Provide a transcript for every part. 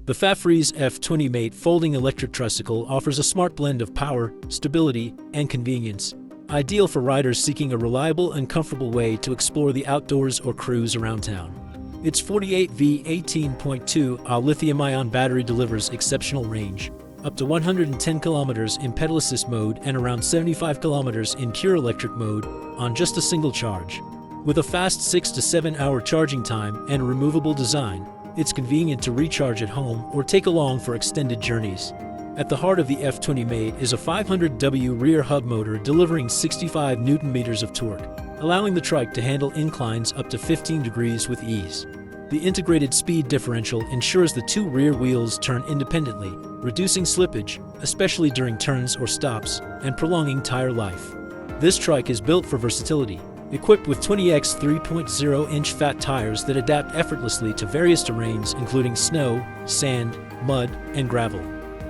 The Fafrees F20 Mate folding electric tricycle offers a smart blend of power, stability, and convenience, ideal for riders seeking a reliable and comfortable way to explore the outdoors or cruise around town. Its 48V 18.2Ah lithium-ion battery delivers exceptional range, up to 110 kilometers in pedal assist mode and around 75 kilometers in pure electric mode on just a single charge. With a fast 6 to 7 hour charging time and a removable design, it's convenient to recharge at home or take along for extended journeys. At the heart of the F20 Mate is a 500W rear hub motor delivering 65 Nm of torque, allowing the Trike to handle inclines up to 15 degrees with ease. The integrated speed differential ensures the two rear wheels turn independently, reducing slippage, especially during turns or stops, and prolonging tire life. This Trike is built for versatility, equipped with 20 x3.0-inch fat tires that adapt effortlessly to various terrains including snow, sand, mud, and gravel.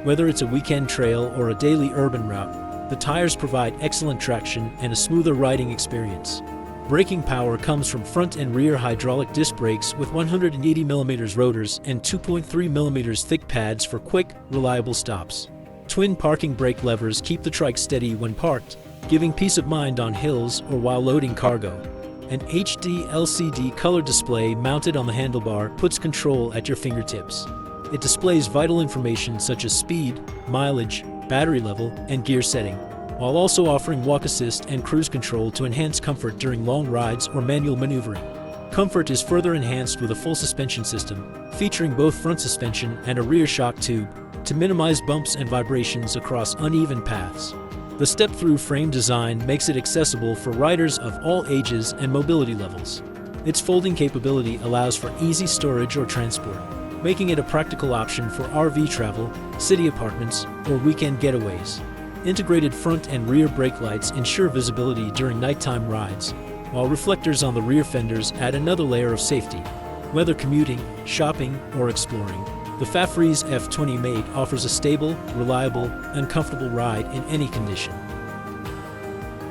Whether it's a weekend trail or a daily urban route, the tires provide excellent traction and a smoother riding experience. Braking power comes from front and rear hydraulic disc brakes with 180mm rotors and 2.3mm thick pads for quick, reliable stops. Twin parking brake levers keep the Trike steady when parked, giving peace of mind on hills or while loading cargo. An HD LCD color display mounted on the handlebar puts control at your fingertips. It displays vital information such as speed, mileage, battery level, and gear setting, while also offering walk assist and cruise control to enhance comfort during long rides or manual maneuvering. Comfort is further enhanced with a full suspension system, featuring both front suspension and a rear shock tube, to minimize bumps and vibrations across uneven paths. The step-through frame design makes it accessible for riders of all ages and mobility levels. Its folding capability allows for easy storage or transport, making it a practical option for RV travel, city apartments, or weekend getaways. Integrated front and rear brake lights ensure visibility during nighttime rides, while reflectors on the rear fenders add another layer of safety. Whether commuting, shopping, or exploring, the Fafrees F20 Mate offers a stable, reliable, and comfortable ride in any condition.